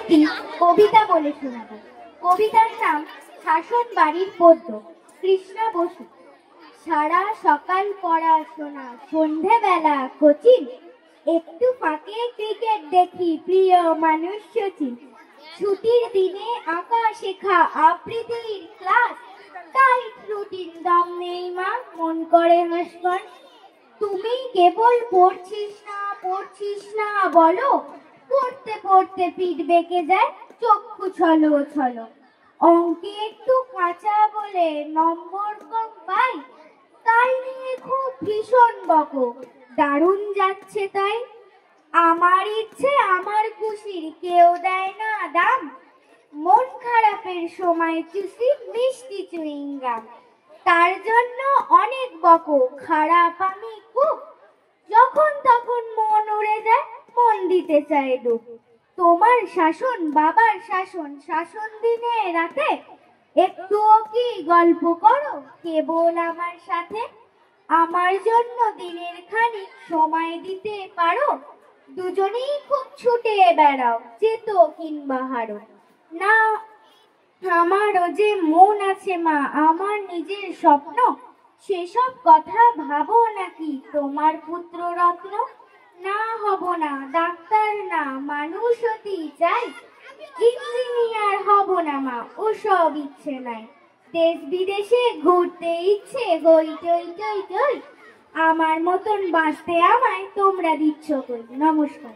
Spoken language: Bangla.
একটি কবিতা বলে শোনাব। কবিতার নাম শাসন বাড়ির পদ্য। কৃষ্ণা বসু। সারা সকাল পড়াশোনা, সন্ধেবেলা কোচিং, একটু ফাঁকে ক্রিকেট দেখি, প্রিয় মানুষ সচিন। ছুটির দিনে আঁকা শেখা, আবৃত্তির ক্লাস, টাইট রুটিন, দম নেই মা, মন করে হাসপাস। তুমি কেবল পড়ছিস না বলো, পড়তে পড়তে পিঠ বেঁকে যায়, চক্ষু ছলো ছলো। অঙ্কে একটু কাঁচা বলে নম্বর কম পাই, তাই নিয়ে খুব ভীষণ বকো, দারুণ যাচ্ছে তাই। আমার ইচ্ছে আমার খুশির, কেউ দেয় না দাম, মন খারাপের সময় চুষি মিষ্টি চুইংগাম। তার জন্য অনেক বকো, খারাপ আমি খুব, যখন তখন মন উড়ে যায়, মন দিতে চায় ডুব। তোমার শাসন বাবার শাসন, শাসন দিনে রাতে, একটুও কি গল্প করো কেবল আমার সাথে? আমার জন্য দিনের খানিক সময় দিতে পারো, দুজনেই খুব ছুটে বেড়াও, যেত কিংবা হারো। না, আমারও যে মন আছে মা, আমার নিজের স্বপ্ন, সেসব কথা ভাবো নাকি তোমার পুত্র রত্ন? না, হব না ডাক্তার, না মানুষ হতেই চাই, ইঞ্জিনিয়ার হব না মা, ওসব ইচ্ছে নাই। দেশ বিদেশে ঘুরতে ইচ্ছে, হই টই টই টই, আমার মতন বাঁচতে আমায় তোমরা দিচ্ছ কই। নমস্কার।